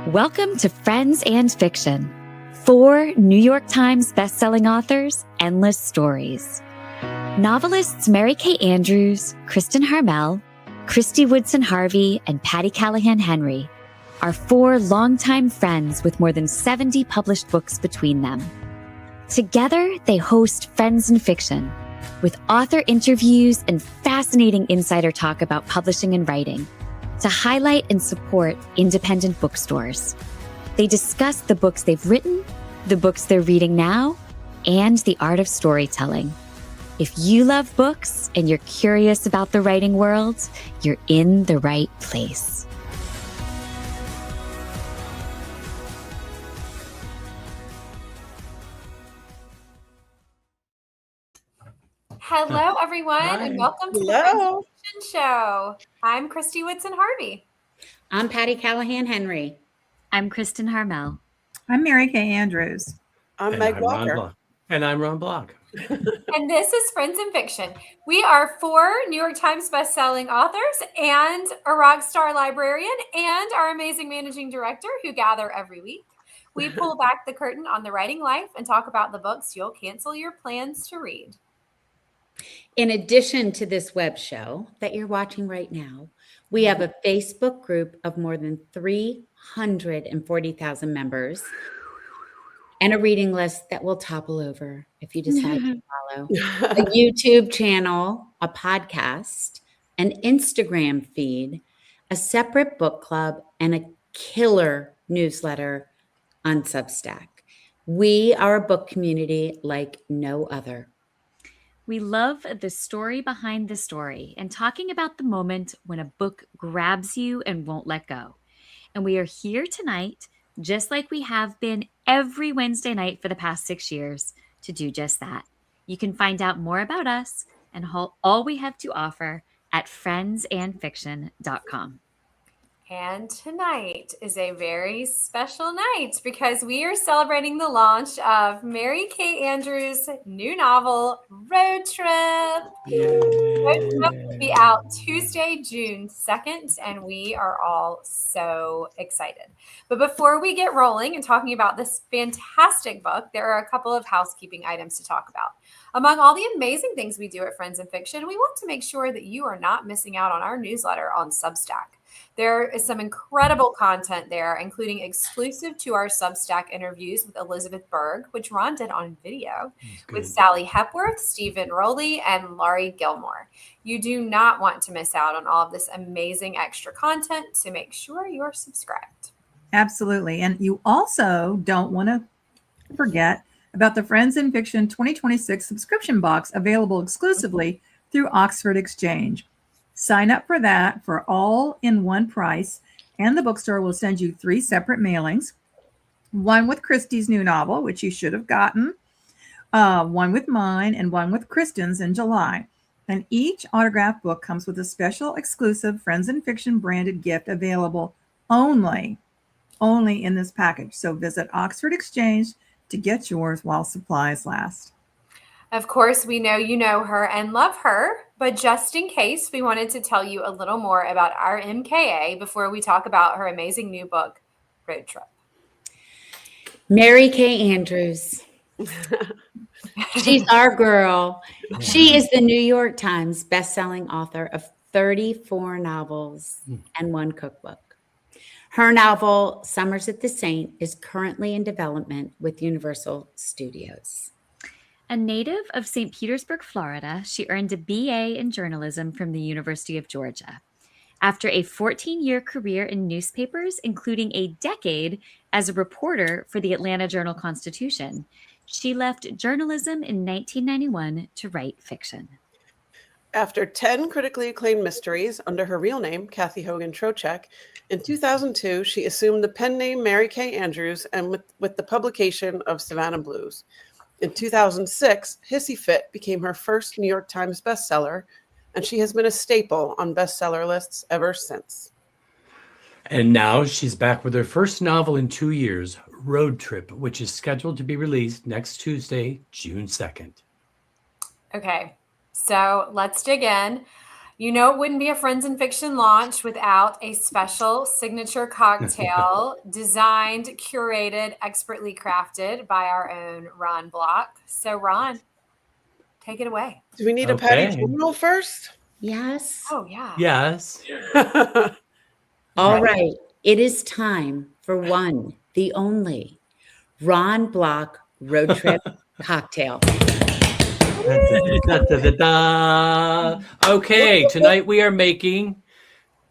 Welcome to Friends and Fiction. 4 New York Times bestselling authors, endless stories. Novelists Mary Kay Andrews, Kristen Harmel, Christy Woodson Harvey, and Patty Callahan Henry are 4 longtime friends with more than 70 published books between them. Together, they host Friends and Fiction, with author interviews and fascinating insider talk about publishing and writing, to highlight and support independent bookstores. They discuss the books they've written, the books they're reading now, and the art of storytelling. If you love books and you're curious about the writing world, you're in the right place. Hello, everyone, and welcome to the Friends and Fiction Show. I'm Christy Woodson Harvey. I'm Patty Callahan Henry. I'm Kristen Harmel. I'm Mary Kay Andrews. I'm Meg Walker. And I'm Ron Block. And this is Friends and Fiction. We are 4 New York Times bestselling authors and a rock star librarian and our amazing managing director who gather every week. We pull back the curtain on the writing life and talk about the books you'll cancel your plans to read. In addition to this web show that you're watching right now, we have a Facebook group of more than 340,000 members and a reading list that will topple over if you decide to follow, a YouTube channel, a podcast, an Instagram feed, a separate book club, and a killer newsletter on Substack. We are a book community like no other. We love the story behind the story and talking about the moment when a book grabs you and won't let go. And we are here tonight, just like we have been every Wednesday night for the past 6 years, to do just that. You can find out more about us and all we have to offer at friendsandfiction.com. And tonight is a very special night because we are celebrating the launch of Mary Kay Andrews' new novel, Road Trip. Road Trip will be out Tuesday, June 2nd, and we are all so excited. But before we get rolling and talking about this fantastic book, there are a couple of housekeeping items to talk about. Among all the amazing things we do at Friends and Fiction, we want to make sure that you are not missing out on our newsletter on Substack. There is some incredible content there, including exclusive to our Substack interviews with Elizabeth Berg, which Ron did on video, with Sally Hepworth, Stephen Rowley, and Laurie Gilmore. You do not want to miss out on all of this amazing extra content, so make sure you're subscribed. Absolutely. And you also don't want to forget about the Friends and Fiction 2026 subscription box available exclusively through Oxford Exchange. Sign up for that for all in one price, and the bookstore will send you 3 separate mailings, one with Christy's new novel, which you should have gotten, one with mine, and one with Kristen's in July. And each autographed book comes with a special exclusive Friends and Fiction branded gift available only in this package. So visit Oxford Exchange to get yours while supplies last. Of course, we know you know her and love her, but just in case, we wanted to tell you a little more about our MKA before we talk about her amazing new book, Road Trip. Mary Kay Andrews. She's our girl. She is the New York Times bestselling author of 34 novels and 1 cookbook. Her novel, Summers at the Saint, is currently in development with Universal Studios. A native of St. Petersburg, Florida, she earned a BA in journalism from the University of Georgia. After a 14-year career in newspapers, including a decade as a reporter for the Atlanta Journal-Constitution, she left journalism in 1991 to write fiction. After 10 critically acclaimed mysteries under her real name, Kathy Hogan Trocheck, in 2002, she assumed the pen name Mary Kay Andrews and with the publication of Savannah Blues. In 2006, Hissy Fit became her first New York Times bestseller, and she has been a staple on bestseller lists ever since. And now she's back with her first novel in 2 years, Road Trip, which is scheduled to be released next Tuesday, June 2nd. Okay, so let's dig in. You know, it wouldn't be a Friends in Fiction launch without a special signature cocktail designed, curated, expertly crafted by our own Ron Block. So, Ron, take it away. Do we need a Patty Okay. drum roll first? Yes. Oh, yeah. Yes. All right. It is time for one, the only Ron Block road trip cocktail. Okay, tonight we are making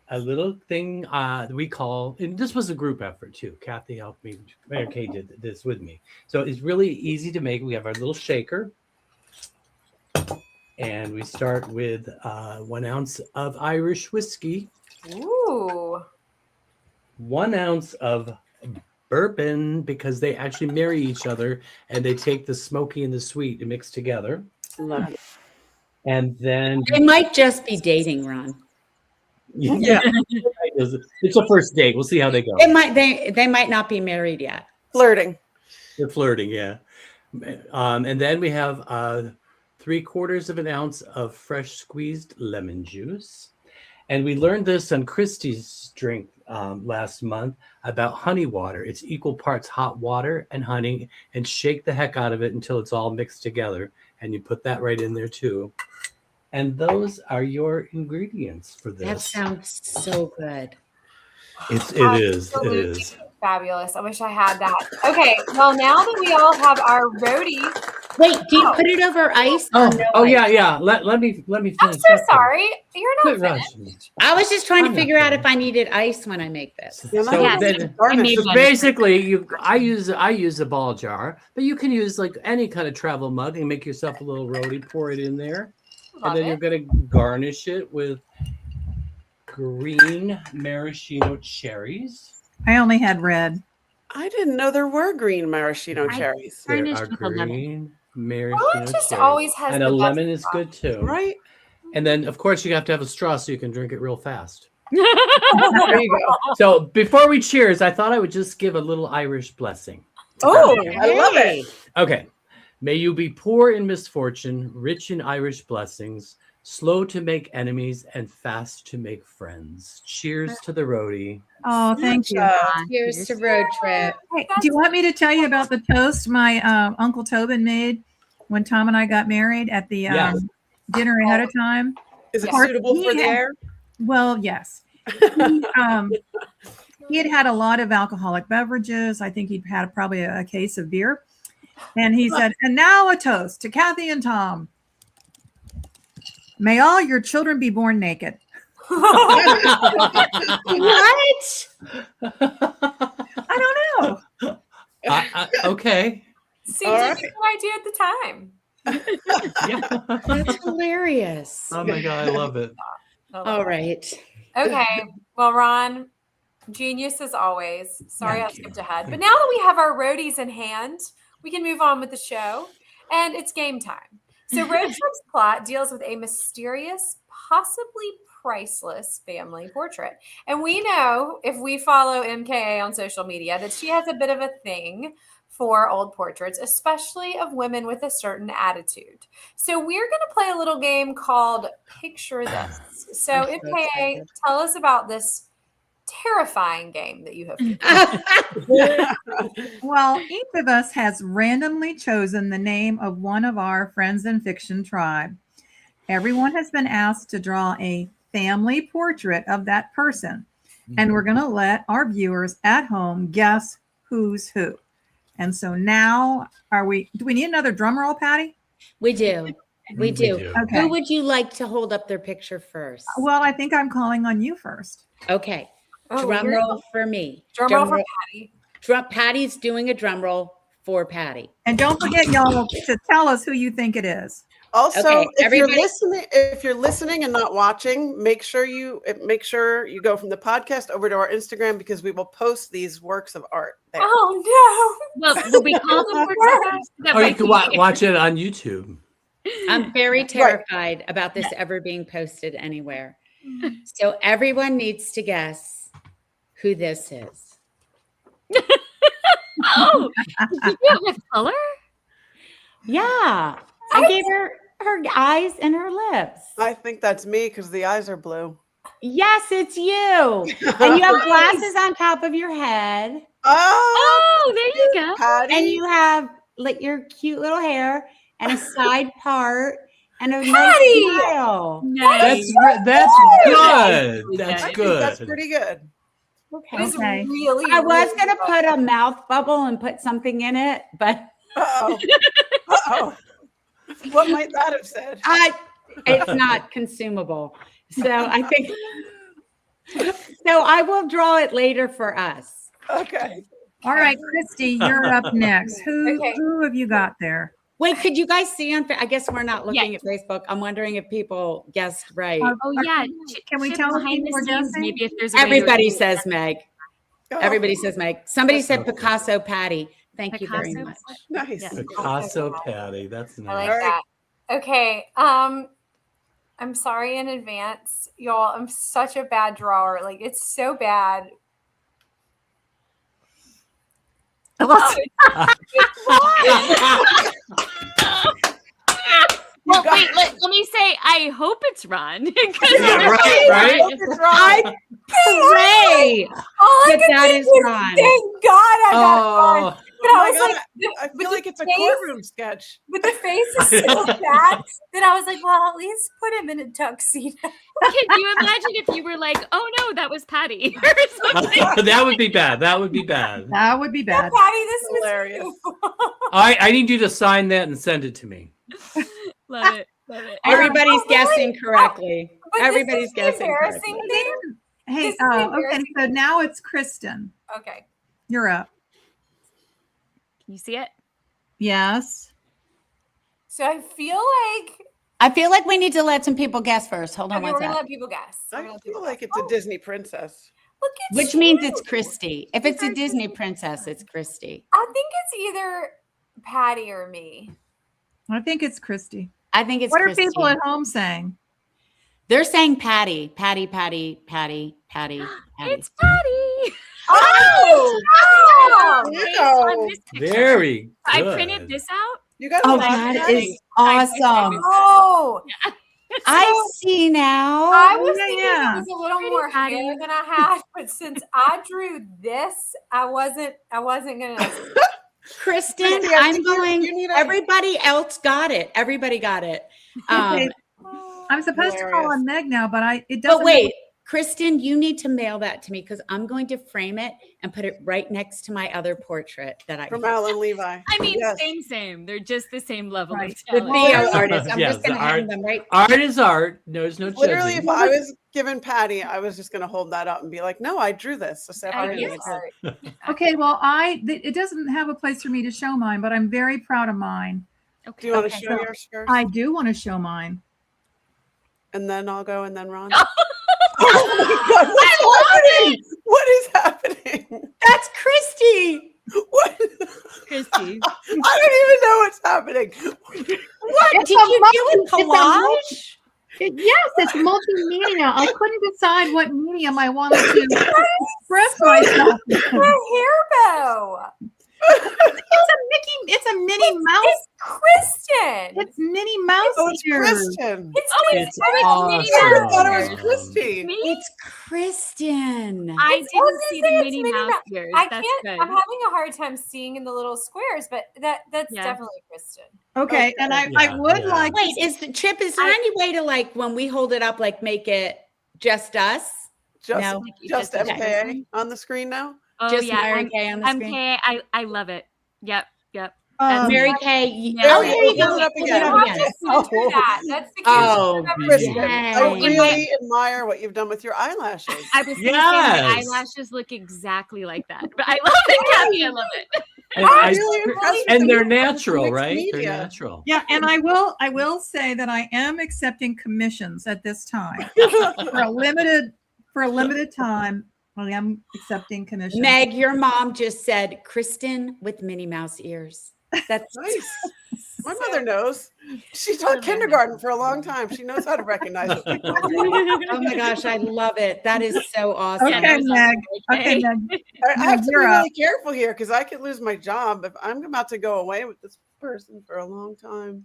a little thing we call, and this was a group effort too. Kathy helped me. Mary Kay did this with me. So it's really easy to make. We have our little shaker. And we start with 1 ounce of Irish whiskey. Ooh. 1 ounce of bourbon, because they actually marry each other and they take the smoky and the sweet and mix together. Love it. And then They might just be dating, Ron. yeah, it's a first date. We'll see how they go. They might not be married yet. Flirting. They're flirting, yeah. And then we have 3/4 of an ounce of fresh squeezed lemon juice. And we learned this on Christy's drink last month about honey water. It's equal parts hot water and honey, and shake the heck out of it until it's all mixed together. And you put that right in there too. And those are your ingredients for this. That sounds so good. It is. Absolutely fabulous. I wish I had that. Okay, well, now that we all have our roadies. Wait, do you put it over ice? Or no ice? Yeah. Let me finish. I'm so sorry. You're not Quit finished. rushing. I was just trying to I'm figure not out if I needed ice when I make this. Yeah, So, Yes. then, I made so one. basically, I use a ball jar, but you can use like any kind of travel mug and make yourself a little roadie. Pour it in there, Love and then it. you're gonna garnish it with green maraschino cherries. I only had red. I didn't know there were green maraschino cherries. There Garnish are with a lemon. green Oh, maraschino it just cherries, always has and the a best lemon is stuff. good too. Right? And then, of course, you have to have a straw so you can drink it real fast. There you go. So before we cheers, I thought I would just give a little Irish blessing. Oh, I love it. Okay. May you be poor in misfortune, rich in Irish blessings, slow to make enemies, and fast to make friends. Cheers to the roadie. Oh, thank you. Here's to road trip. Hey, do you want me to tell you about the toast my Uncle Tobin made when Tom and I got married at the Yes. dinner ahead of time? Is it Yeah. suitable for the Yeah. air? Well, yes. He had had a lot of alcoholic beverages. I think he'd had probably a case of beer. And he said, and now a toast to Kathy and Tom. May all your children be born naked. What? I don't know. Okay. Seems All like a good idea at the time. Yeah. That's hilarious. Oh my God, I love it. All right. Okay. Well, Ron, genius as always. Sorry I Thank you. skipped ahead. But now that we have our roadies in hand, we can move on with the show. And it's game time. So Road Trip's plot deals with a mysterious, possibly priceless family portrait. And we know, if we follow MKA on social media, that she has a bit of a thing for old portraits, especially of women with a certain attitude. So we're going to play a little game called Picture This. So I'm so MKA, excited. tell us about this terrifying game that you have. Well, each of us has randomly chosen the name of one of our Friends in Fiction tribe. Everyone has been asked to draw a family portrait of that person. And we're going to let our viewers at home guess who's who. And so now do we need another drum roll, Patty? We do. We do. Okay. Who would you like to hold up their picture first? Well, I think I'm calling on you first. Okay. Oh, Drum you're- roll for me. Drum roll for Patty. Patty's doing a drum roll for Patty. And don't forget, y'all, to tell us who you think it is. Also, Okay, if you're everybody- listening and not watching, make sure you go from the podcast over to our Instagram, because we will post these works of art there. Oh, Well, will we call them portraits? That Or you might can be- watch it on YouTube. I'm very terrified about this ever being posted anywhere. So everyone needs to guess who this is. Oh, did you do it with color? Yeah. I gave her her eyes and her lips. I think that's me because the eyes are blue. Yes, it's you. And you have glasses on top of your head. Oh, there you go. Patty. And you have like your cute little hair and a side part and a nice smile. Nice. That's good. I That's think good. that's pretty good. It was Okay. really. I was really gonna good. put a mouth bubble and put something in it, but Uh-oh. Uh-oh. What might that have said? it's not consumable. So I think so I will draw it later for us. Okay. All right, Christy, you're up next. Okay. Who have you got there? Wait, could you guys see on I guess we're not looking at Facebook. I'm wondering if people guessed right. Oh yeah. Can we Chip tell if behind people the are scenes, guessing? maybe if there's a way to- Everybody says Meg. Go. Everybody says Meg. Somebody said Okay. Picasso Patty. Thank you very Picasso. much. Nice. Yeah. Picasso Patty. That's I like nice. that. Okay. I'm sorry in advance, y'all. I'm such a bad drawer. Like it's so bad. Well, wait, let me say, I hope it's Ron. Yeah, right. I pray All I could that think is was, Ron. thank God I got Ron. Oh, But Oh I my was God, like, I but feel the like it's a face- courtroom sketch. But the face is so bad that I was like, well, at least put him in a tuxedo. Can you imagine if you were like, oh no, that was Patty or something? that would be bad. That would be bad. That would be Yeah, bad. Patty, this was Hilarious. you. I need you to sign that and send it to me. Love it. Love it. Everybody's Oh, really? guessing correctly. But Everybody's this is the guessing embarrassing correctly. thing. Hey, This is okay, embarrassing. so now it's Kristen. Okay. You're up. Can you see it? Yes. So I feel like we need to let some people guess first. Hold on okay, one we're gonna second. let people guess. We're gonna I let feel people like guess. it's a Disney princess. Look at Which you. means it's Christy. If it's a Disney princess, it's Christy. I think it's either Patty or me. I think it's Christy. I think it's What Christy. are people at home saying? They're saying Patty, Patty, Patty, Patty, Patty, Patty. It's Patty. Oh! There you Nice. go. On this picture. Very good. I printed this out. You got Oh, a lot that of is awesome. Oh! I see now. I was yeah, thinking yeah. it was a little Pretty more Patty. hair than I had, but since I drew this, I wasn't gonna. Kristen, Christy, I I'm think you going. need a- Everybody else got it. Everybody got it. Okay, I'm supposed to call Hilarious. on Meg now, but it doesn't. But wait, Kristen, you need to mail that to me because I'm going to frame it and put it right next to my other portrait that I from Alan Levi. I mean, Yes. same. They're just the same level Right. of the talent. Theo artist. I'm Yes, just going to the have art- them right. Art is art. There's no Literally, judging. if I was given Patty, I was just going to hold that up and be like, "No, I drew this." So I Sarah, guess. Okay, well, it doesn't have a place for me to show mine, but I'm very proud of mine. do you want to Okay. show yours first, I do want to show mine. and then I'll go, and then Ron? Oh. Oh my God, what's happening? What is happening? That's Christy. What? Christy. I don't even know what's happening. What? It's Did a you do a it's a collage? Yes, it's multimedia. I couldn't decide what medium I wanted to express myself. Her hair bow. It's a Minnie Mouse. It's Kristen. It's Minnie Mouse Oh, it's ears. Kristen. It's It's Minnie awesome. I thought it was Mouse. Christy. Me? It's Kristen. I I was didn't gonna see say the it's Minnie Minnie Mouse Mouse. ears. I That's can't. good. I'm having a hard time seeing in the little squares, but that's Yeah. definitely Kristen. Okay, and I Yeah, would yeah. like. Wait, is there any way to like when we hold it up, like make it just us? Just, No. just Just MKA on the screen now. Oh Just yeah, Mary Kay on the I'm screen. Kay. I love it. Yep. Mary Kay. Yeah. Oh, there you go. Hold it up Hold again. it You up have again. to censor that. That's the cutest Oh, thing I've ever Kristen, seen. Yay. I Oh, really admire what you've done with your eyelashes. I was gonna say my Yes. eyelashes look exactly like that. But I love it, Kathy. I love it. And, I'm really impressed and with they're the natural, mixed right? They're media. natural. Yeah, and I will say that I am accepting commissions at this time for a limited time. I am accepting commissions. Meg, your mom just said Kristen with Minnie Mouse ears. That's Nice. My mother knows. She taught kindergarten for a long time. She knows how to recognize it. Oh my gosh, I love it. That is so awesome. Yeah, Okay, that was Meg. awesome. Okay, Meg. I have to be You're up. really careful here because I could lose my job if I'm about to go away with this person for a long time.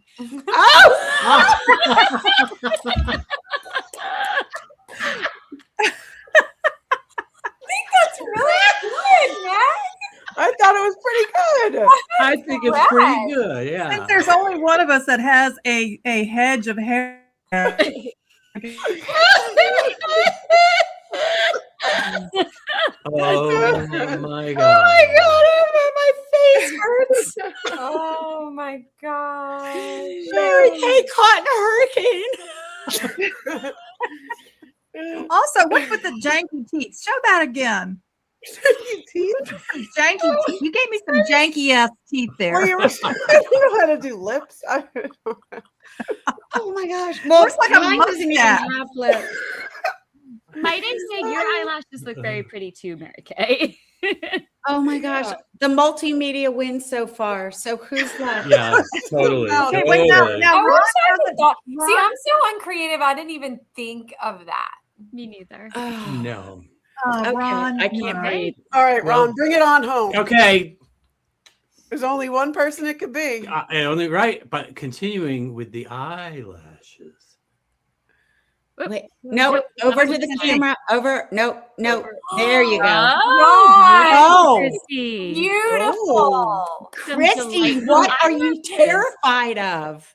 That's really good, man. I thought it was pretty good. I think it's pretty good. Yeah. Since there's only one of us that has a hedge of hair. Oh my god. My face hurts. Oh my gosh. Mary Kay caught in a hurricane. Also, what's with the janky teeth? Show that again. Janky teeth. You gave me some janky ass teeth there. Well, I don't know how to do lips. Oh my gosh. Looks like a mine doesn't even mustache. have lips. Might I say your eyelashes look very pretty too, Mary Kay. Oh my gosh. The multimedia wins so far. So who's left? Yeah, totally. Okay, wait, now I Ron wish I has had a- thought. Ron- See, I'm so uncreative. I didn't even think of that. Me neither. Oh, No. okay. Ron, I can't read. All right, Well- Ron, bring it on home. Okay. There's only one person it could be. Only right, but continuing with the eyelashes. Wait, no, over to the camera. Over. No. There you go. Oh, Oh. Christy. Beautiful. Christy, what are you terrified of?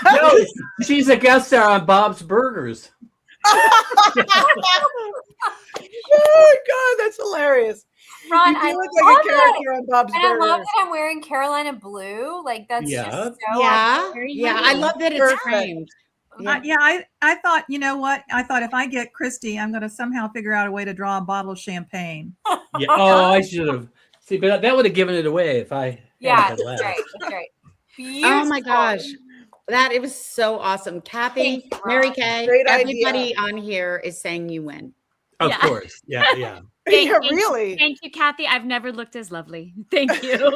No, she's a guest star on Bob's Burgers. Oh my god, that's hilarious. Ron, You I do love look like a it. character on Bob's And I love Burgers. that I'm wearing Carolina blue. Like that's Yeah. just so Yeah. very Yeah. nice. I love that it's Perfect. framed. I thought, you know what? I thought if I get Christy, I'm going to somehow figure out a way to draw a bottle of champagne. Yeah. Oh, I should have. See, but that would have given it away if I. Yeah, hadn't it's had great. last. It's great. Oh my Beautiful. gosh. It was so awesome. Kathy, Thanks, Ron. Mary Kay, Great everybody on here is saying you win. Of Yeah. course. Yeah. Yeah. Thank Yeah, you. really. Thank you, Kathy. I've never looked as lovely. Thank you.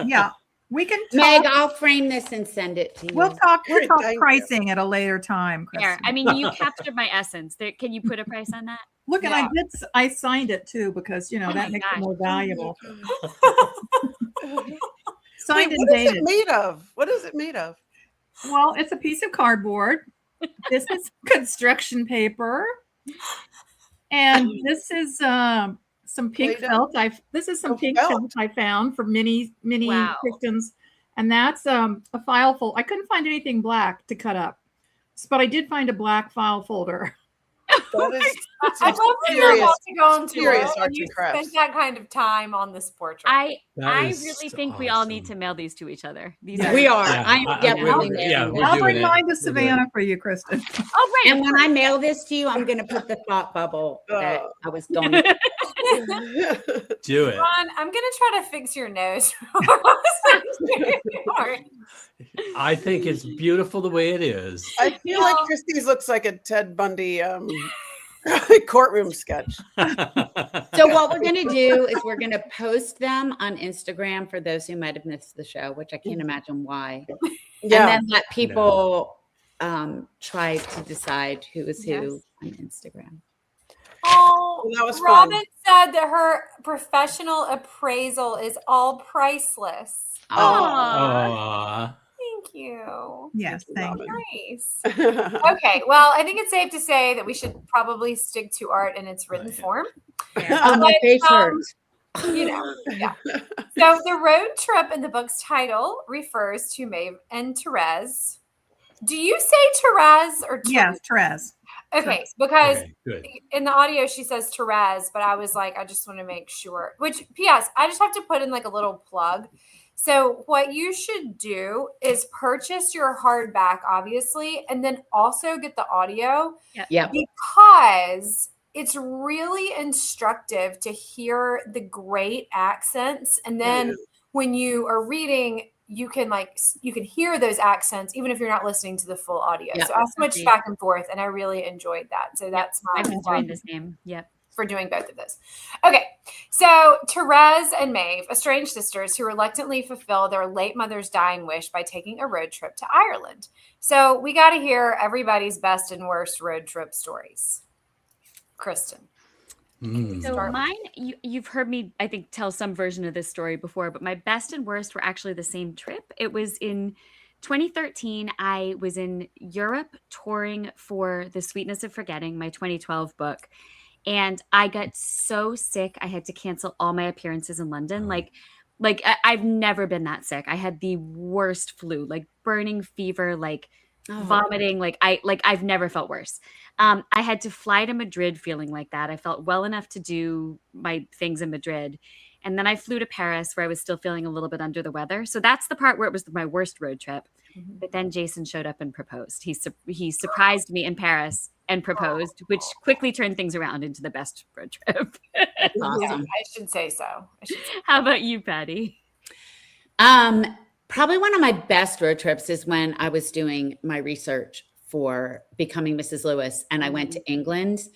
Yeah, we can Meg, talk. I'll frame this and send it to you. We'll talk Thank you. pricing at a later time, Fair. Christy. I mean, you captured my essence. Can you put a price on that? Look, and Yeah. I signed it too because Oh that my makes gosh. it more valuable. Wait, Signed and what is it dated. made of? What is it made of? Well, it's a piece of cardboard. This is construction paper, and this is some pink Play-Doh? felt. This is some Oh, pink felt. felt I found for mini Wow. pistons, and that's a file fold. I couldn't find anything black to cut up, but I did find a black file folder. That is I love that you're about to go into serious it, arts and you and crafts. spent that kind of time on this portrait. I That is really think we all need to awesome. mail these to each other. These Yeah. are We are. Yeah, I'm definitely we're- mailing yeah, this. we're I'll doing bring it. mine to We're doing Savannah for you, Kristen. Oh, right. And when I mail this to you, I'm going to put the thought bubble that I was going to. Do it. Ron, I'm gonna try to fix your nose. I think it's beautiful the way it is. I feel like Christie's looks like a Ted Bundy courtroom sketch. So what we're going to do is we're going to post them on Instagram for those who might have missed the show, which I can't imagine why. Yeah. And then let people try to decide who is who on Instagram. Oh, Well, that was fun. Robin said that her professional appraisal is all priceless. Oh, Aw. Thank you. Yes, thank you. Nice. Okay, well, I think it's safe to say that we should probably stick to art in its written Right. form. oh my face hurts. You know, yeah. So the road trip in the book's title refers to Maeve and Therese. Do you say Therese or Therese? Yes, Therese. Okay, because Okay, good. in the audio she says Therese, but I was like, I just want to make sure. Which, P.S., I just have to put in like a little plug. So what you should do is purchase your hardback, obviously, and then also get the audio Yeah. because it's really instructive to hear the great accents. And then when you are reading, you can hear those accents even if you're not listening to the full audio. Yeah, so I switched agreed. back and forth and I really enjoyed that. So that's I've my enjoyed this name. Yep. for doing both of those. Okay, so Therese and Maeve, estranged sisters who reluctantly fulfill their late mother's dying wish by taking a road trip to Ireland. So we got to hear everybody's best and worst road trip stories. Kristen. Mm. So mine, you've heard me, I think, tell some version of this story before, but my best and worst were actually the same trip. It was in 2013. I was in Europe touring for The Sweetness of Forgetting, my 2012 book. And I got so sick, I had to cancel all my appearances in London. I've never been that sick. I had the worst flu, like burning fever, like vomiting, I've never felt worse. I had to fly to Madrid feeling like that. I felt well enough to do my things in Madrid. And then I flew to Paris where I was still feeling a little bit under the weather. So that's the part where it was my worst road trip. But then Jason showed up and proposed. He surprised me in Paris and proposed, which quickly turned things around into the best road trip. That's Yeah, awesome. I should say so. How about you, Patty? Probably one of my best road trips is when I was doing my research for Becoming Mrs. Lewis, and I went to England,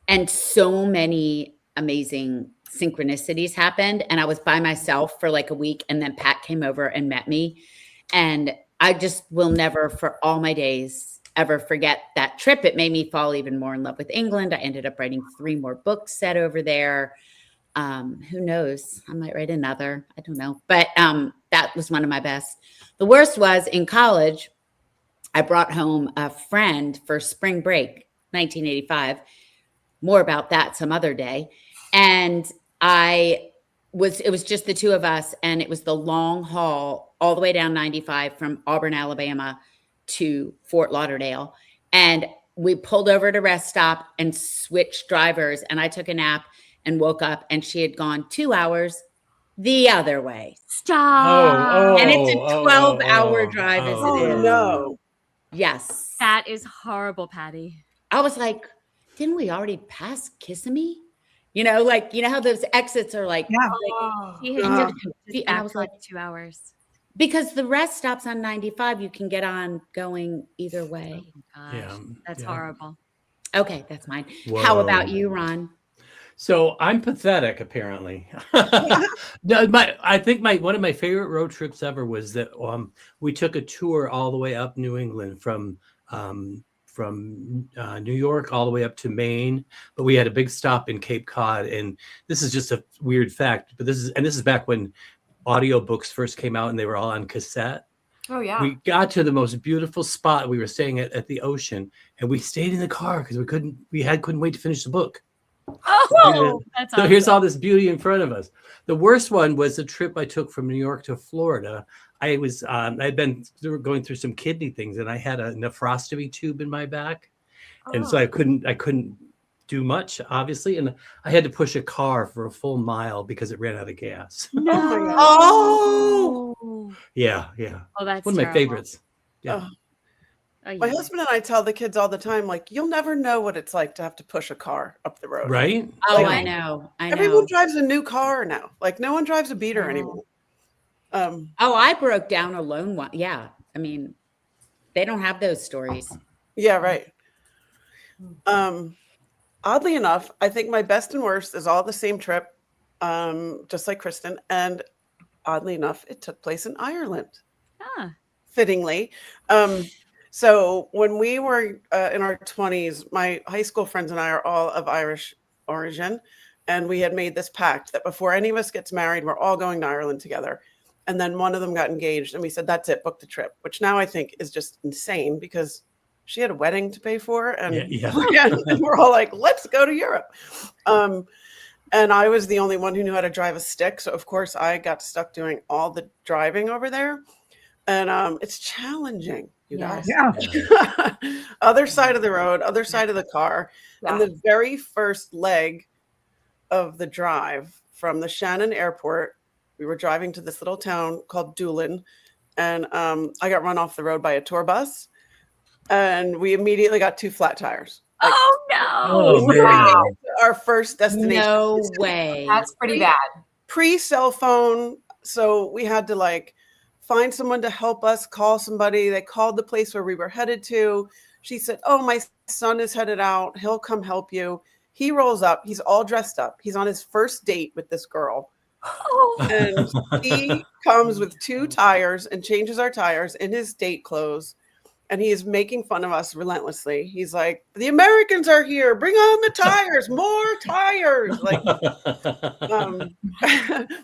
and so many amazing synchronicities happened. And I was by myself for like a week, and then Pat came over and met me. And I just will never, for all my days, ever forget that trip. It made me fall even more in love with England. I ended up writing 3 more books set over there. Who knows? I might write another. I don't know. But that was one of my best. The worst was in college. I brought home a friend for spring break, 1985. More about that some other day. And it was just the 2 of us, and it was the long haul all the way down 95 from Auburn, Alabama to Fort Lauderdale. And we pulled over to rest stop and switched drivers, and I took a nap and woke up, and she had gone 2 hours the other way. Stop. And it's a 12-hour drive as it is. No. Yes. That is horrible, Patty. I was like, didn't we already pass Kissimmee? You know how those exits are like, Yeah. He had God. just And I was like, 2 hours. because the rest stops on 95, you can get on going either way. Oh, gosh. Yeah, That's yeah. horrible. Okay, that's mine. How Whoa. about you, Ron? So I'm pathetic, apparently. No, I think one of my favorite road trips ever was that we took a tour all the way up New England from New York all the way up to Maine, but we had a big stop in Cape Cod. And this is just a weird fact, but this is back when audiobooks first came out and they were all on cassette. Oh yeah. We got to the most beautiful spot. We were staying at the ocean, and we stayed in the car because we couldn't wait to finish the book. Oh, that's So awesome. here's all this beauty in front of us. The worst one was the trip I took from New York to Florida. I'd been going through some kidney things, and I had a nephrostomy tube in my back, and so I couldn't do much, obviously, and I had to push a car for a full mile because it ran out of gas. Oh my God. Oh, Yeah. Oh, that's One of my terrible. favorites. Yeah. Oh. Oh, My yeah. husband and I tell the kids all the time, like, you'll never know what it's like to have to push a car up the road. Right? oh, Like, I know. everyone drives a new car now. Like, no one drives a beater No. anymore. Oh, I broke down alone one. Yeah. I mean, they don't have those stories. Yeah, right. Oddly enough, I think my best and worst is all the same trip, just like Kristen. And oddly enough, it took place in Ireland. Ah. Fittingly. So when we were in our 20s, my high school friends and I are all of Irish origin. And we had made this pact that before any of us gets married, we're all going to Ireland together. And then one of them got engaged, and we said, that's it, book the trip, which now I think is just insane because she had a wedding to pay for. And, Yeah. and we're all like, let's go to Europe. And I was the only one who knew how to drive a stick. So, of course, I got stuck doing all the driving over there. And it's challenging, you guys. Yeah. Other side of the road, other side of the car. Yeah. And the very first leg of the drive from the Shannon airport, we were driving to this little town called Doolin. And I got run off the road by a tour bus. And we immediately got 2 flat tires. Like, Oh no. Oh, we man. made it to our first destination. No way. That's pretty bad. Pre-cell phone. So we had to like find someone to help us, call somebody. They called the place where we were headed to. She said, oh, my son is headed out. He'll come help you. He rolls up. He's all dressed up. He's on his first date with this girl. Oh. And he comes with 2 tires and changes our tires in his date clothes. and he is making fun of us relentlessly. He's like, "The Americans are here. Bring on the tires. More tires." Like,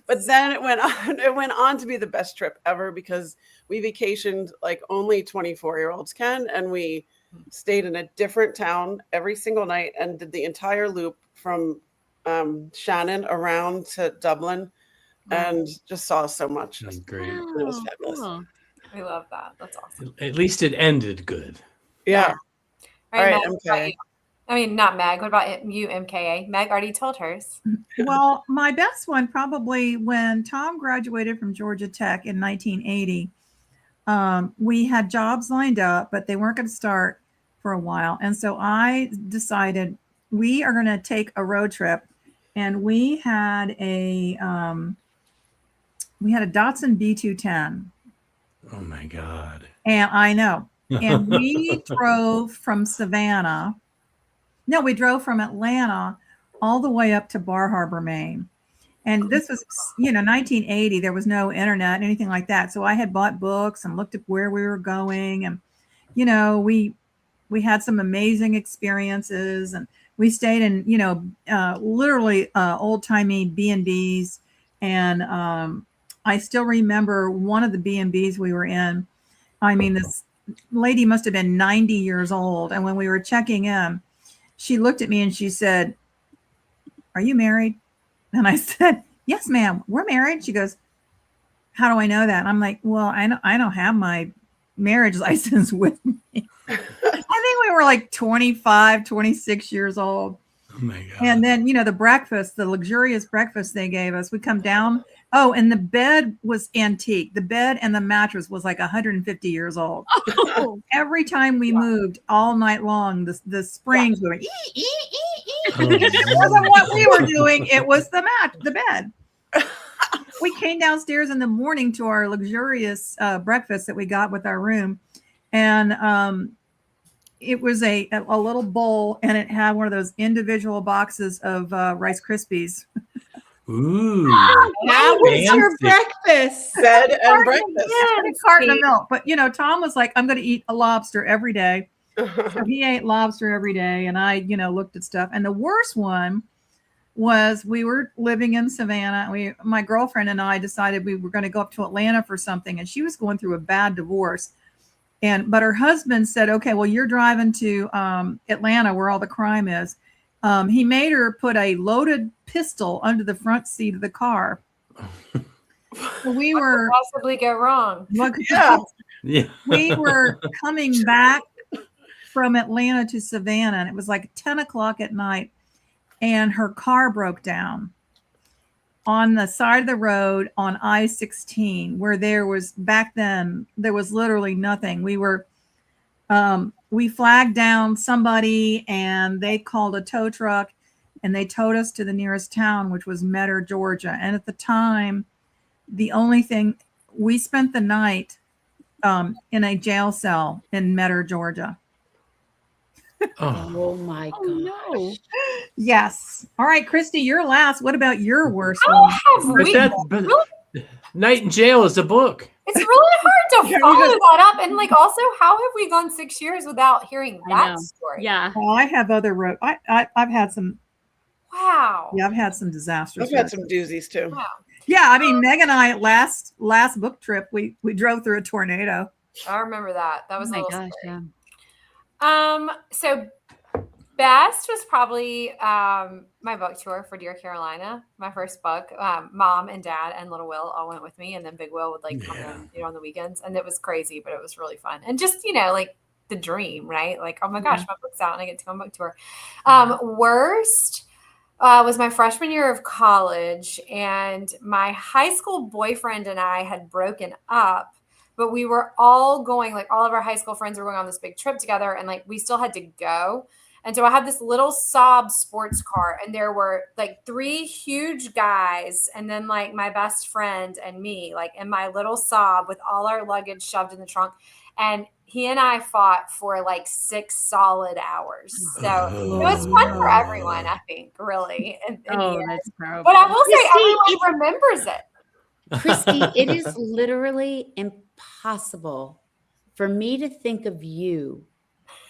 but then it went on. It went on to be the best trip ever because we vacationed like only 24-year-olds can, and we stayed in a different town every single night and did the entire loop from Shannon around to Dublin, and just saw so much. That's great. It was fabulous. Cool. I love that. That's awesome. At least it ended good. Yeah. All All right, Meg, what about MK. you? I mean, not Meg. What about you, MKA? Meg already told hers. Well, my best one probably when Tom graduated from Georgia Tech in 1980. We had jobs lined up, but they weren't going to start for a while. And so I decided we are going to take a road trip. And we had a Datsun B210. Oh my God. And I know. And we drove from Savannah. No, we drove from Atlanta all the way up to Bar Harbor, Maine. And this was, 1980. There was no internet, anything like that. So I had bought books and looked at where we were going. And, we had some amazing experiences. And we stayed in, literally old-timey B&Bs. And I still remember one of the B&Bs we were in. I mean, this lady must have been 90 years old. And when we were checking in, she looked at me and she said, "Are you married?" And I said, "Yes, ma'am, we're married." She goes, "How do I know that?" And I'm like, "Well, I don't have my marriage license with me." I think we were like 25, 26 years old. Oh my God. And then, the luxurious breakfast they gave us, we come down. Oh, and the bed was antique. The bed and the mattress was like 150 years old. Oh, Every time we moved all night long, the springs were like, it wasn't what we were doing. It was the bed. We came downstairs in the morning to our luxurious breakfast that we got with our room. And it was a little bowl, and it had one of those individual boxes of Rice Krispies. Ooh. That was your Fancy. breakfast. Bed and breakfast. And a carton of milk. But, Tom was like, "I'm going to eat a lobster every day." So he ate lobster every day, and I, looked at stuff. And the worst one was we were living in Savannah. My girlfriend and I decided we were going to go up to Atlanta for something, and she was going through a bad divorce. But her husband said, "Okay, well, you're driving to Atlanta where all the crime is." He made her put a loaded pistol under the front seat of the car. So we were What could possibly go wrong? Yeah. We were coming back from Atlanta to Savannah, and it was like 10 o'clock at night, and her car broke down on the side of the road on I-16, where back then there was literally nothing. We flagged down somebody, and they called a tow truck, and they towed us to the nearest town, which was Metter, Georgia. And at the time, the only thing, we spent the night in a jail cell in Metter, Georgia. Oh. Oh my God. no. Yes. All right, Christy, you're last. What about your worst How one? have But we? Night in Jail is a book. It's really hard to Can we follow just- that up. And also, how have we gone 6 years without hearing I that know. story? Yeah. Well, I have other I've had some. Wow. Yeah, I've had some disasters. I've had some doozies too. Wow. Yeah, I mean, Meg and I last book trip, we drove through a tornado. I remember that. That was Oh a my little gosh. scary. Yeah. So best was probably my book tour for Dear Carolina, my first book. Mom and Dad and little Will all went with me, and then Big Will would come in, on the weekends, and it was crazy, but it was really fun. And just like the dream, right? Like, oh my gosh, my book's out and I get to go on book tour. Worst was my freshman year of college, and my high school boyfriend and I had broken up. But we were all going, all of our high school friends were going on this big trip together, and we still had to go. And so I had this little Saab sports car, and there were 3 huge guys, and then my best friend and me, in my little Saab with all our luggage shoved in the trunk. And he and I fought for 6 solid hours. So it was fun for everyone, I think, really. In the Oh, end. that's terrible. But I will say Christy, everyone remembers it. Christy, it is literally impossible for me to think of you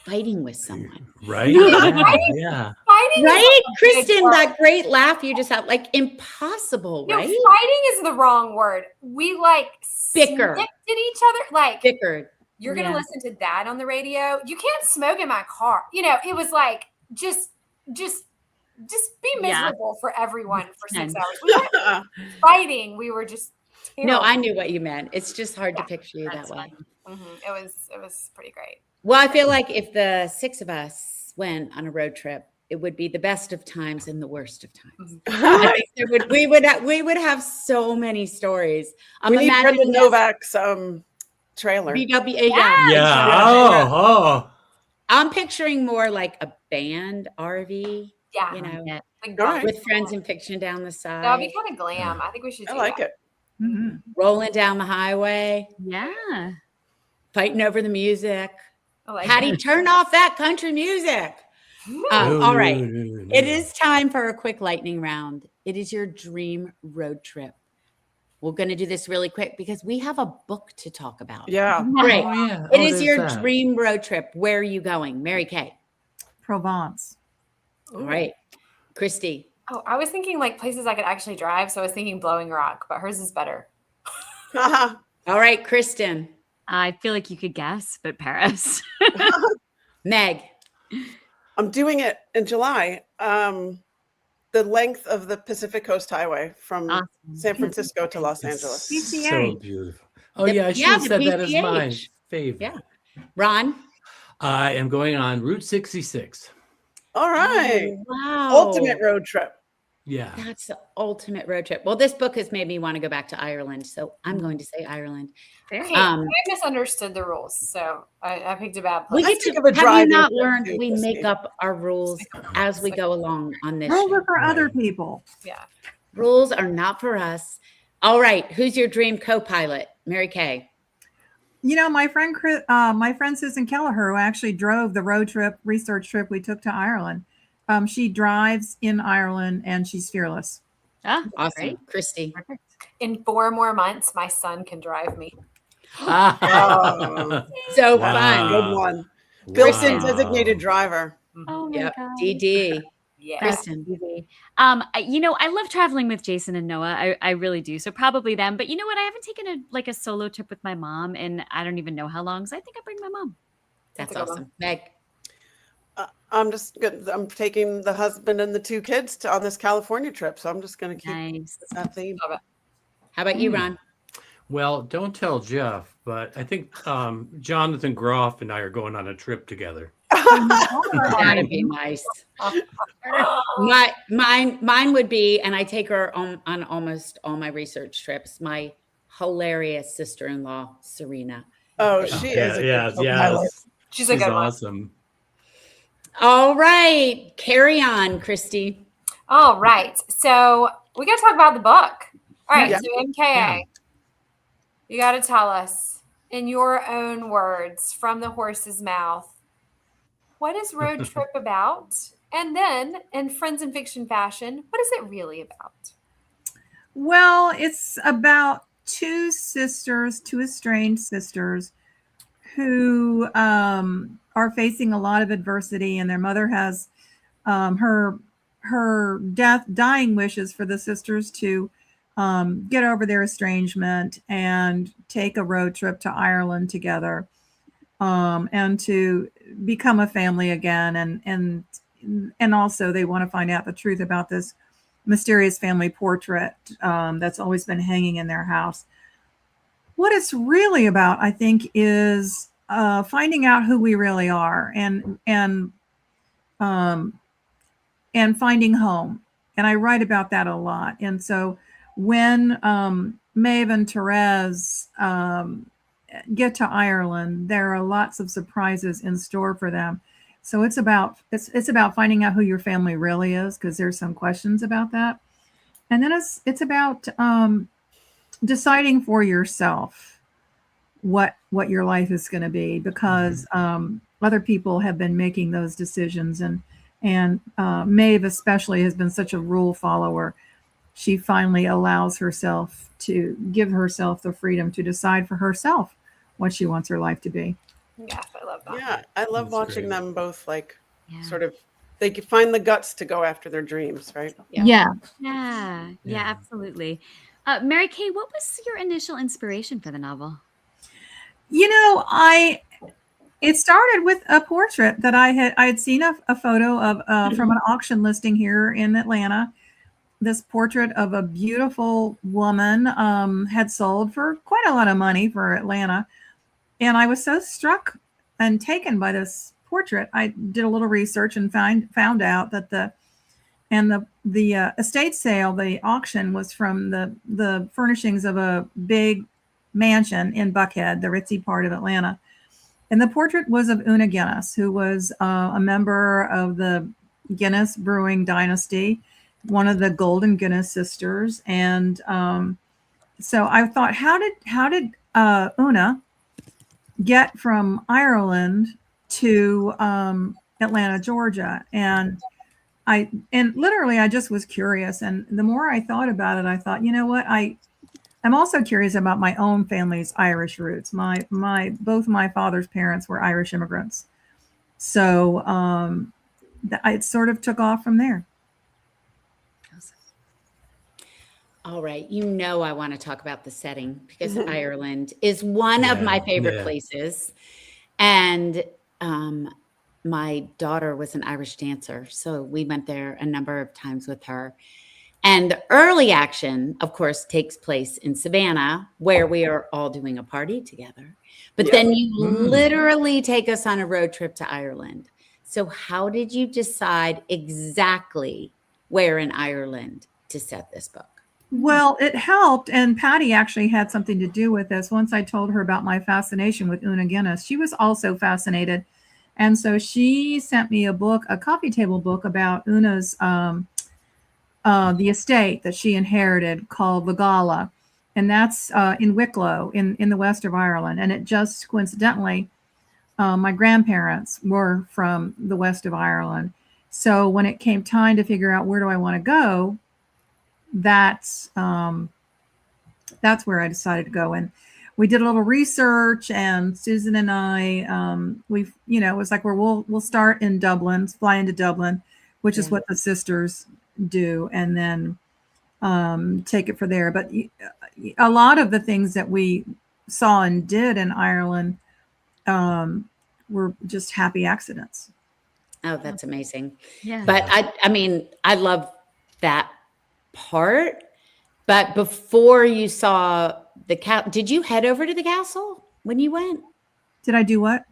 fighting with someone. Right? Yeah. Fighting Right, is like a big Kristen, word. that great laugh you just had, like impossible, No, right? fighting is the wrong word. We like Bicker. snicked at each other. Like, Bickered. you're going to Yeah. listen to that on the radio. You can't smoke in my car. You know, it was like, just be Yeah. miserable for everyone for 6 Tense. hours. We weren't fighting. We were just No, terrible. I knew what you meant. It's just hard to picture you that That's way. funny. It was pretty great. Well, I feel like if the 6 of us went on a road trip, it would be the best of times and the worst of times. I think we would have so many stories. We need Brenda imagining Novak's trailer. BW, Yeah. Oh. I'm picturing more like a band RV, Yeah. you know, Yeah. Like, All right. with friends in fiction down the that would be side, kind of glam. I think we should do I like that. it. Mhm. rolling down the highway, Yeah. fighting over the music. I like Patty, it. turn off that country music. No, All no, right. no, no. It is time for a quick lightning round. It is your dream road trip. We're going to do this really quick because we have a book to talk about. Yeah. Great. Oh, yeah. It Oh, is there's your that. dream road trip. Where are you going? Mary Kay. Provence. All right. Christy. Oh, I was thinking like places I could actually drive. So I was thinking Blowing Rock, but hers is better. All right, Kristen. I feel like you could guess, but Paris. Meg. I'm doing it in July. The length of the Pacific Coast Highway from Awesome. San Francisco to Los It's Angeles. PCH. so beautiful. Oh, The- yeah. I should yeah, have the said that as my PCH. favorite. Yeah. Ron. I am going on Route 66. All right. Oh, wow. Ultimate road trip. Yeah. That's the ultimate road trip. Well, this book has made me want to go back to Ireland. So I'm going to say Ireland. Very Okay, Um, I misunderstood the rules, so I picked a bad We place. I get think to, of a have you drive-in not trip learned too, we Christy. make up our rules as we go along on this Rules show? are for other Right. people. Yeah. Rules are not for us. All right. Who's your dream co-pilot? Mary Kay. You know, my friend Susan Kelleher, who actually drove the road trip, research trip we took to Ireland. She drives in Ireland and she's fearless. Ah, Awesome. great. Christy. Perfect. In 4 more months, my son can drive me. Oh. So Wow. fun. Good one. Built-in Wow. designated driver. Oh my Yep. God. DD. Yeah. Kristen. I love traveling with Jason and Noah. I really do. So probably them. But you know what? I haven't taken a solo trip with my mom, and I don't even know how long. So I think I bring my mom. That's That's a good awesome. Meg. I'm just good. I'm taking the husband and the 2 kids on this California trip, so I'm just going to keep Nice. that theme. Love it. How about you, Ron? Well, don't tell Jeff, but I think Jonathan Groff and I are going on a trip together. That'd be nice. Mine would be, and I take her on almost all my research trips, my hilarious sister-in-law, Serena. Oh, she is a good Yes, co-pilot. yes. She's a good one. Awesome. All right. Carry on, Christy. All right. So we got to talk about the book. All right. Yeah. So MKA, you got to tell us in your own words from the horse's mouth, what is Road Trip about? And then in Friends in Fiction fashion, what is it really about? Well, it's about 2 sisters, 2 estranged sisters who are facing a lot of adversity, and their mother has her dying wishes for the sisters to get over their estrangement and take a road trip to Ireland together, and to become a family again, and also they want to find out the truth about this mysterious family portrait that's always been hanging in their house. What it's really about, I think, is finding out who we really are and finding home. And I write about that a lot. And so when Maeve and Therese get to Ireland, there are lots of surprises in store for them. So it's about finding out who your family really is, because there's some questions about that. And then it's about deciding for yourself what your life is going to be, because other people have been making those decisions, and Maeve especially has been such a rule follower. She finally allows herself to give herself the freedom to decide for herself what she wants her life to be. Yes, I love that. Yeah, I love That's watching great. them both like Yeah. sort of they can find the guts to go after their dreams, right? Yeah, Yeah. absolutely. Mary Kay, what was your initial inspiration for the novel? You know, it started with a portrait that I had seen a photo of from an auction listing here in Atlanta. This portrait of a beautiful woman had sold for quite a lot of money for Atlanta. And I was so struck and taken by this portrait. I did a little research and found out that the estate sale, the auction, was from the furnishings of a big mansion in Buckhead, the ritzy part of Atlanta. And the portrait was of Una Guinness, who was a member of the Guinness brewing dynasty, one of the Golden Guinness sisters. And so I thought, how did Una get from Ireland to Atlanta, Georgia? And literally I just was curious. And the more I thought about it, I thought, you know what, I'm also curious about my own family's Irish roots. Both my father's parents were Irish immigrants. So it sort of took off from there. All right. You know, I want to talk about the setting because Ireland is one of my favorite places. And my daughter was an Irish dancer. So we went there a number of times with her. And the early action, of course, takes place in Savannah, where we are all doing a party together. But then you literally take us on a road trip to Ireland. So how did you decide exactly where in Ireland to set this book? Well, it helped. And Patty actually had something to do with this. Once I told her about my fascination with Una Guinness, she was also fascinated. And so she sent me a book, a coffee table book about Una's the estate that she inherited called Legala. And that's in Wicklow in the west of Ireland. And it just coincidentally, my grandparents were from the west of Ireland. So when it came time to figure out where do I want to go, that's where I decided to go. And we did a little research, and Susan and I, it was like, we'll start in Dublin, fly into Dublin, which is what the sisters do, and then take it from there. But a lot of the things that we saw and did in Ireland were just happy accidents. Oh, that's amazing. Yeah. But I mean, I love that part. But before you saw the did you head over to the castle when you went? Did I do what?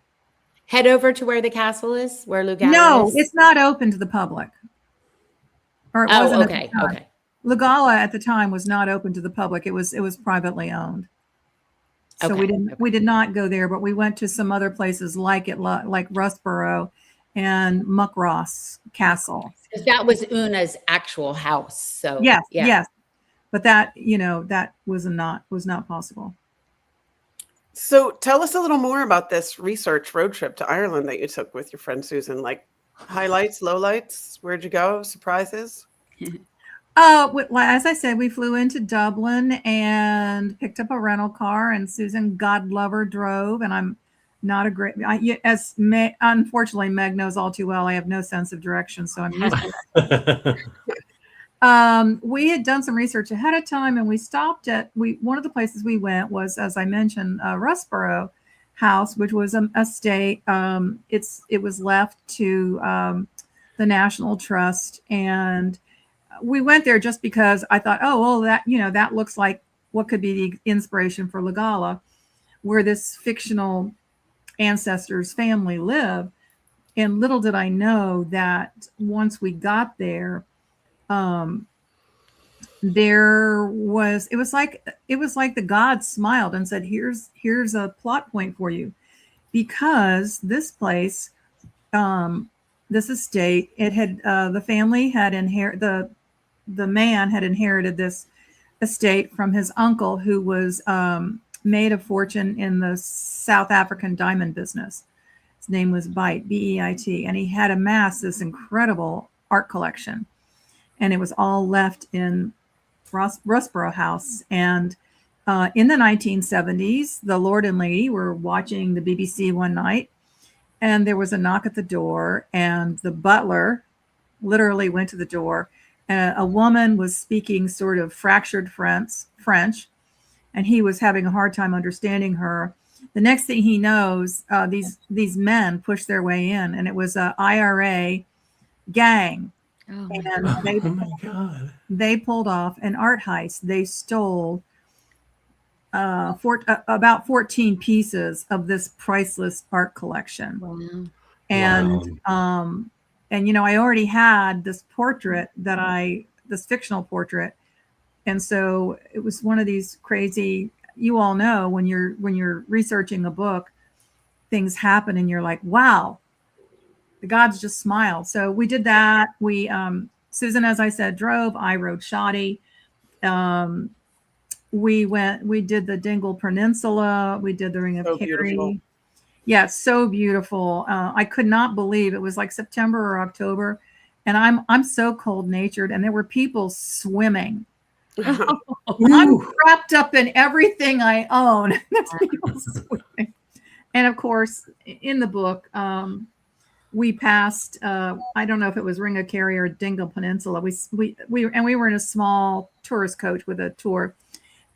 Head over to where the castle is, where Legala No, is? it's not open to the public. Or it wasn't. Okay. Okay. Legala at the time was not open to the public. It was privately owned. So we did not go there, but we went to some other places like Rusborough and Muckross Castle. Because that was Una's actual house. So yes. But that was not possible. So tell us a little more about this research road trip to Ireland that you took with your friend Susan. Like highlights, lowlights, where'd you go? Surprises? As I said, we flew into Dublin and picked up a rental car, and Susan, God love her, drove. And I'm not a great, unfortunately, Meg knows all too well, I have no sense of direction, so I'm used to it. We had done some research ahead of time, and we stopped at one of the places we went was, as I mentioned, Rusborough House, which was an estate. It was left to the National Trust, and we went there just because I thought, that looks like what could be the inspiration for Legala, where this fictional ancestor's family live. And little did I know that once we got there, it was like the gods smiled and said, here's a plot point for you, because this place, this estate, it had the family had the man had inherited this estate from his uncle, who was made a fortune in the South African diamond business. His name was Beit, B-E-I-T, and he had amassed this incredible art collection, and it was all left in Rusborough House. And In the 1970s, the Lord and Lady were watching the BBC one night, and there was a knock at the door, and the butler literally went to the door. A woman was speaking sort of fractured French, and he was having a hard time understanding her. The next thing he knows, these men pushed their way in, and it was a IRA gang. Oh, And Oh my God. they pulled off an art heist. They stole about 14 pieces of this priceless art collection. wow. And I already had this portrait this fictional portrait, and so it was one of these crazy. You all know when you're researching a book, things happen, and you're like, wow, the gods just smiled. So we did that. We Susan, as I said, drove. I rode shoddy. We did the Dingle Peninsula. We did the Ring of Kerry. Beautiful. Yeah, it's so beautiful. I could not believe it was like September or October, and I'm so cold natured, and there were people swimming. I'm wrapped up in everything I own. There's people swimming. And of course, in the book, we passed. I don't know if it was Ring of Kerry or Dingle Peninsula. We were in a small tourist coach with a tour.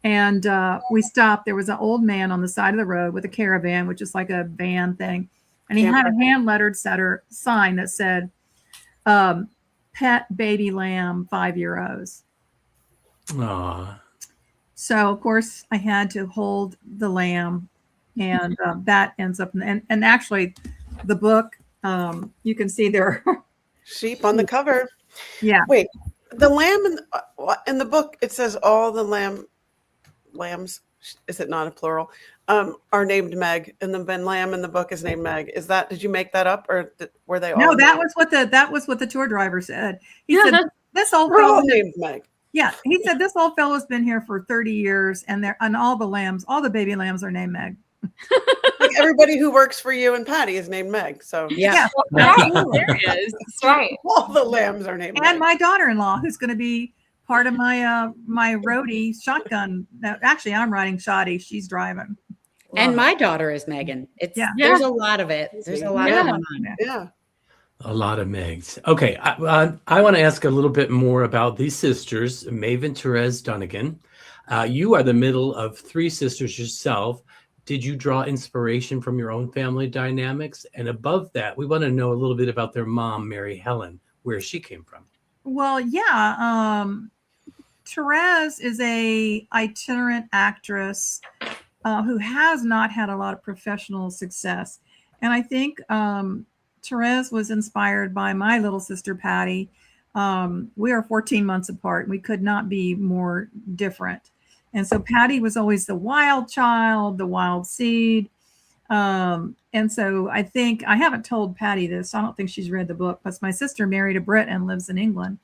And we stopped. There was an old man on the side of the road with a caravan, which is like a van thing. And he had a hand-lettered sign that said, pet baby lamb, €5. Aww. So, of course, I had to hold the lamb. And that ends up, and actually, the book, you can see there are sheep on the cover. Yeah. Wait, the lamb in the book, it says all the lambs, is it not a plural, are named Meg, and the lamb in the book is named Meg. Did you make that up, or were they all? No, that was what the tour driver said. He said this old We're all fellow named Meg. Yeah, he said this old fellow's been here for 30 years, and all the baby lambs are named Meg. Like everybody who works for you and Patty is named Meg. So Yeah. That's right. all the lambs are named And Meg. my daughter-in-law, who's going to be part of my my roadie shotgun. Actually, I'm riding shoddy. She's driving. And my daughter is Megan. There's a lot of it. There's a lot going on. Yeah. A lot of Megs. Okay, I want to ask a little bit more about these sisters, Maeve and Therese Dunnigan. You are the middle of three sisters yourself. Did you draw inspiration from your own family dynamics? And above that, we want to know a little bit about their mom, Mary Helen, where she came from. Well, yeah. Therese is a itinerant actress who has not had a lot of professional success. And I think Therese was inspired by my little sister, Patty. We are 14 months apart. We could not be more different. And so Patty was always the wild child, the wild seed. And so I think, I haven't told Patty this, I don't think she's read the book, but my sister married a Brit and lives in England.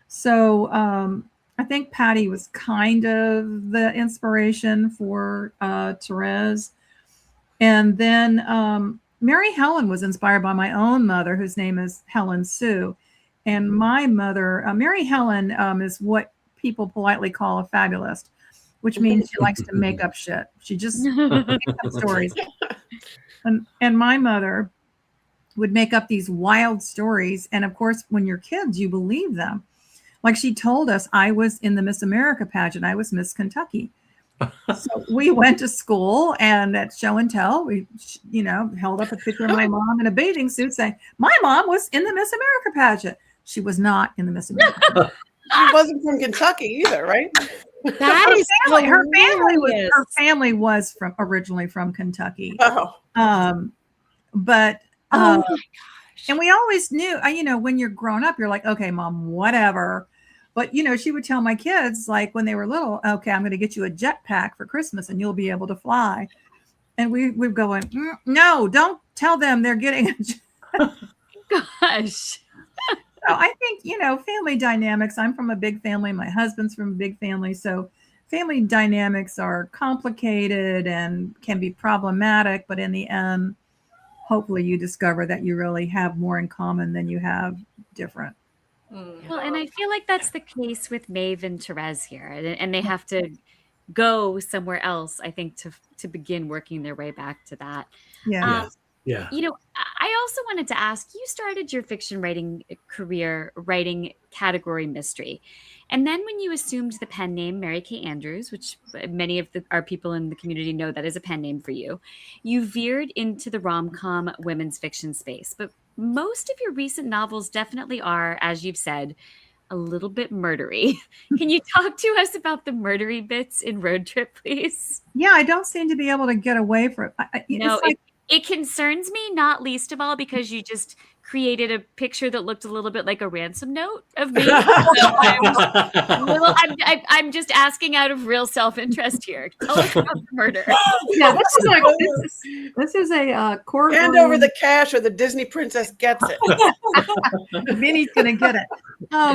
So I think Patty was kind of the inspiration for Therese. And then Mary Helen was inspired by my own mother, whose name is Helen Sue. And my mother, Mary Helen, is what people politely call a fabulist, which means she likes to make up shit. She just makes up stories. And my mother would make up these wild stories. And of course, when you're kids, you believe them. Like she told us, I was in the Miss America pageant. I was Miss Kentucky. So we went to school, and at show and tell, we, held up a picture of my mom in a bathing suit saying, my mom was in the Miss America pageant. She was not in the Miss America pageant. She wasn't from Kentucky either, right? That is her family was originally from Kentucky. Oh. But oh my gosh. And we always knew, when you're grown up, you're like, okay, mom, whatever. But, she would tell my kids, like when they were little, okay, I'm going to get you a jetpack for Christmas and you'll be able to fly. And we'd go, no, don't tell them they're getting a jet. Gosh. So I think, family dynamics, I'm from a big family. My husband's from a big family. So family dynamics are complicated and can be problematic. But in the end, hopefully you discover that you really have more in common than you have different. Well, and I feel like that's the case with Maeve and Therese here. And they have to go somewhere else, I think, to begin working their way back to that. Yeah. Yeah. You know, I also wanted to ask, you started your fiction writing career writing category mystery. And then when you assumed the pen name Mary Kay Andrews, which many of our people in the community know that is a pen name for you, you veered into the rom-com women's fiction space. But most of your recent novels definitely are, as you've said, a little bit murdery. Can you talk to us about the murdery bits in Road Trip, please? Yeah, I don't seem to be able to get away from it. No, It's like, it concerns me, not least of all because you just created a picture that looked a little bit like a ransom note of me. So I'm just asking out of real self-interest here. Tell us about the murder. yeah, this is a court. Hand over the cash or the Disney princess gets it. Minnie's gonna get it. I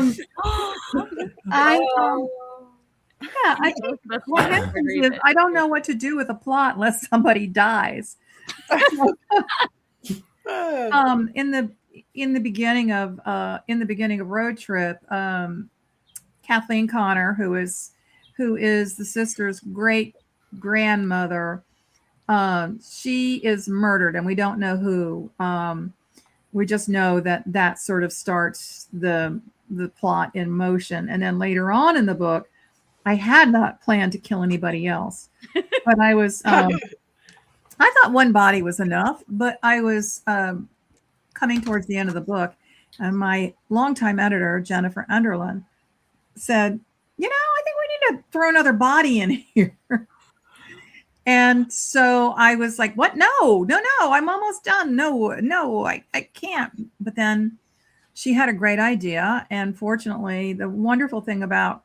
think what happens is I don't know what to do with a plot unless somebody dies. In the beginning of Road Trip, Kathleen Connor, who is the sister's great grandmother, she is murdered, and we don't know who. We just know that sort of starts the plot in motion, and then later on in the book, I had not planned to kill anybody else, but I was. I thought one body was enough, but I was coming towards the end of the book, and my longtime editor, Jennifer Underland, said, I think we need to throw another body in here. And so I was like, what? No, I'm almost done. No, I can't. But then she had a great idea. And fortunately, the wonderful thing about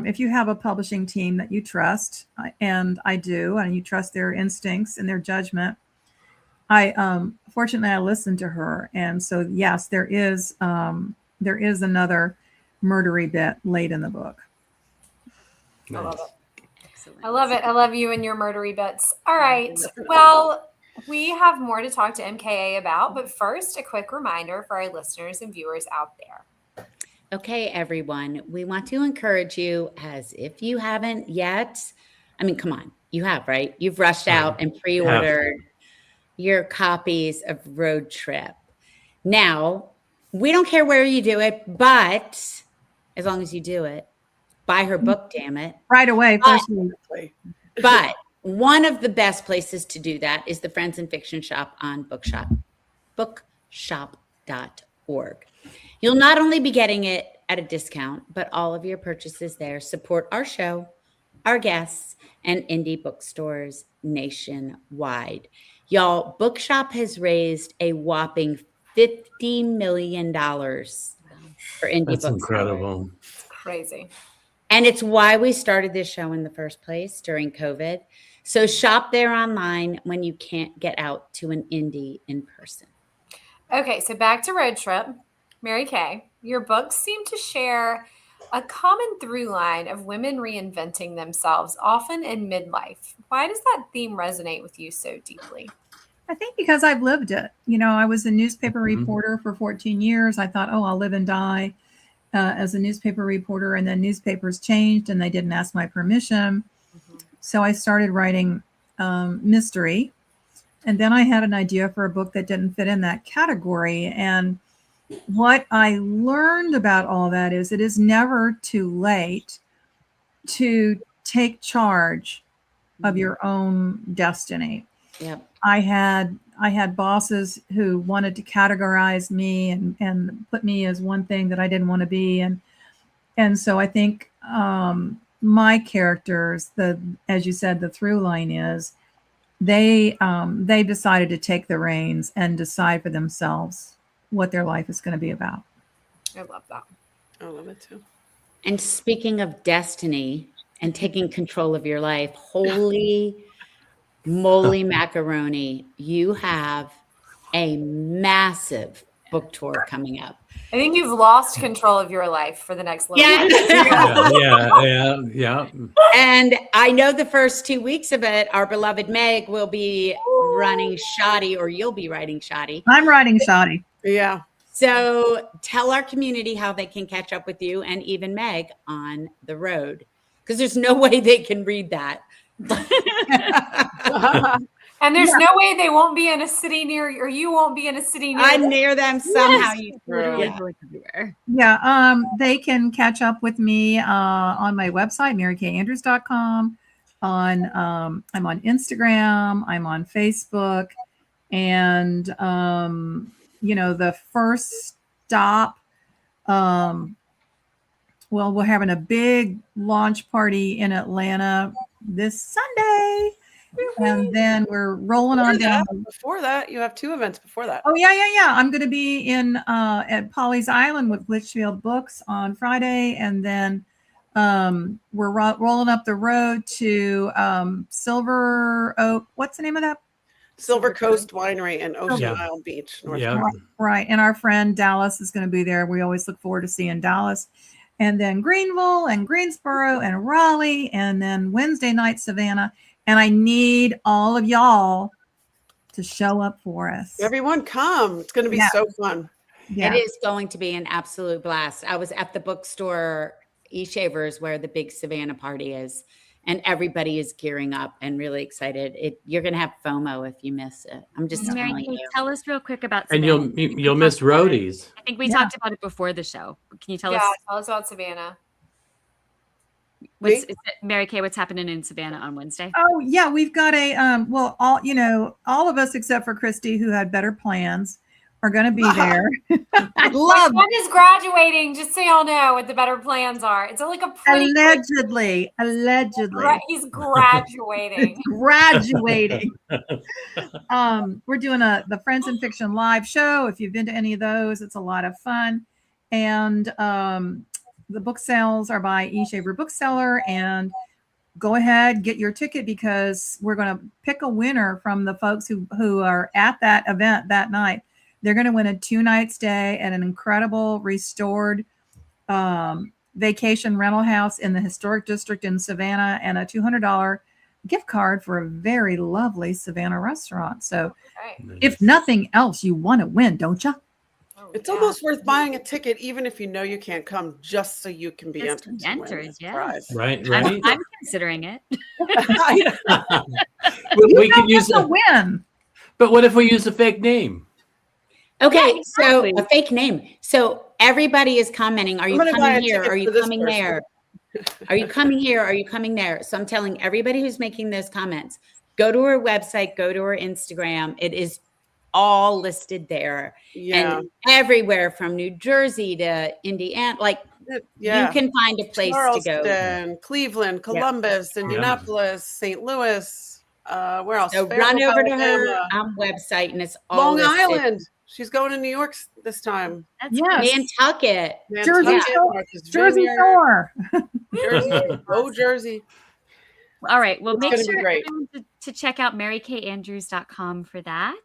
if you have a publishing team that you trust, and I do, and you trust their instincts and their judgment, fortunately I listened to her, and so yes, there is another murdery bit late in the book. I love it. Excellent. I love it. I love you and your murdery bits. All right. Well, we have more to talk to MKA about, but first, a quick reminder for our listeners and viewers out there. Okay, everyone, we want to encourage you, as if you haven't yet. I mean, come on, you have, right? You've rushed out and pre-ordered your copies of Road Trip. Now, we don't care where you do it, but as long as you do it, buy her book, damn it. Right away. But one of the best places to do that is the Friends in Fiction shop on bookshop.org. You'll not only be getting it at a discount, but all of your purchases there support our show, our guests, and indie bookstores nationwide. Y'all, Bookshop has raised a whopping $50 million for indie That's bookstores. incredible. It's crazy. And it's why we started this show in the first place during COVID. So shop there online when you can't get out to an indie in person. Okay, so back to Road Trip. Mary Kay, your books seem to share a common through line of women reinventing themselves, often in midlife. Why does that theme resonate with you so deeply? I think because I've lived it. I was a newspaper reporter for 14 years. I thought, I'll live and die as a newspaper reporter. And then newspapers changed and they didn't ask my permission. So I started writing mystery. And then I had an idea for a book that didn't fit in that category. And what I learned about all that is it is never too late to take charge of your own destiny. Yep. I had bosses who wanted to categorize me and put me as one thing that I didn't want to be. And so I think my characters, as you said, the through line is they decided to take the reins and decide for themselves what their life is going to be about. I love that. I love it too. And speaking of destiny and taking control of your life, holy moly macaroni, you have a massive book tour coming up. I think you've lost control of your life for the next little while. Yeah. And I know the first 2 weeks of it, our beloved Meg will be running shoddy, or you'll be writing shoddy. I'm writing shoddy. Yeah. So tell our community how they can catch up with you and even Meg on the road. because there's no way they can read that. And there's no way they won't be in a city near, or you won't be in a city near. near them somehow. Yes, You literally yeah. going everywhere. Yeah, they can catch up with me on my website, marykandrews.com. I'm on Instagram, I'm on Facebook, and the first stop. Well, we're having a big launch party in Atlanta this Sunday. And then we're rolling on down. Before that, you have 2 events before that. Oh, yeah. I'm going to be in at Polly's Island with Litchfield Books on Friday. And then we're rolling up the road to Silver Oak. What's the name of that? Silver Coast Winery in Ocean Isle Beach, North Carolina. Right. And our friend Dallas is going to be there. We always look forward to seeing Dallas. And then Greenville and Greensboro and Raleigh. And then Wednesday night, Savannah. And I need all of y'all to show up for us. Everyone come. It's going to be so fun. Yeah. It is going to be an absolute blast. I was at the bookstore eShavers where the big Savannah party is, and everybody is gearing up and really excited. You're going to have FOMO if you miss it. I'm just Mary telling Kay, you. tell us real quick about And Savannah. you'll miss roadies. I think we talked about it before the show. Can you tell us? Tell us about Savannah. Mary Kay, what's happening in Savannah on Wednesday? Oh yeah, we've got a all of us except for Christy, who had better plans, are going to be there. My son is graduating, just so y'all know what the better plans are. It's like a pretty allegedly. He's graduating. Graduating. We're doing the Friends in Fiction live show. If you've been to any of those, it's a lot of fun. And the book sales are by eShaver Bookseller, and go ahead, get your ticket, because we're going to pick a winner from the folks who are at that event that night. They're going to win a 2-night stay at an incredible restored vacation rental house in the historic district in Savannah, and a $200 gift card for a very lovely Savannah restaurant. So if nothing else, you want to win, don't you? It's almost worth buying a ticket, even if you know you can't come, just so you can be Just entered. entered, Right. I'm considering it. We could use a win. But what if we use a fake name? Okay, exactly. So a fake name. So everybody is commenting. Are you coming here? Are you coming there? Are you coming here? Are you coming there? So I'm telling everybody who's making those comments, go to our website, go to our Instagram. It is all listed there. And everywhere from New Jersey to Indiana, you can find a place to go. Cleveland, Columbus, Indianapolis, St. Louis. Where else? So run over to her website, and it's all Long listed. Island. She's going to New York this time. Nantucket. Jersey Shore. Go Jersey. All right. Well, make sure great. to check out marykandrews.com for that.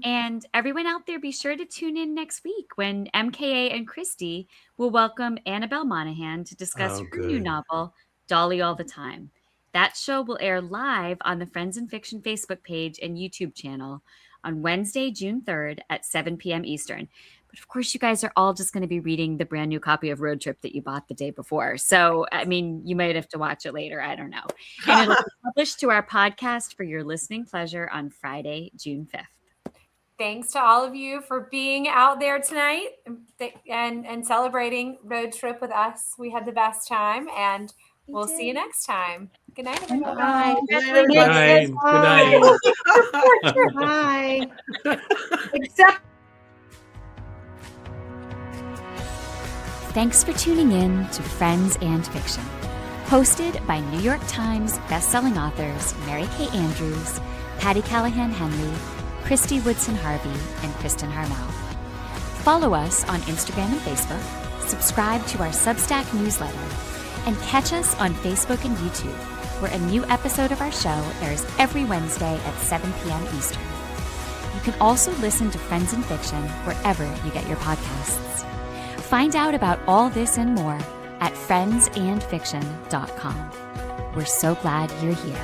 And everyone out there, be sure to tune in next week when MKA and Christy will welcome Annabelle Monahan to discuss her new novel, Dolly All the Time. That show will air live on the Friends in Fiction Facebook page and YouTube channel on Wednesday, June 3rd at 7 p.m. Eastern. But of course, you guys are all just going to be reading the brand new copy of Road Trip that you bought the day before. So, I mean, you might have to watch it later. I don't know. And it'll be published to our podcast for your listening pleasure on Friday, June 5th. Thanks to all of you for being out there tonight and celebrating Road Trip with us. We had the best time, and we'll see you next time. Good night, everybody. Bye. Good night. Bye. Thanks for tuning in to Friends and Fiction, hosted by New York Times bestselling authors Mary Kay Andrews, Patty Callahan Henley, Christy Woodson Harvey, and Kristen Harmel. Follow us on Instagram and Facebook, subscribe to our Substack newsletter, and catch us on Facebook and YouTube, where a new episode of our show airs every Wednesday at 7 p.m. Eastern. You can also listen to Friends in Fiction wherever you get your podcasts. Find out about all this and more at friendsandfiction.com. We're so glad you're here.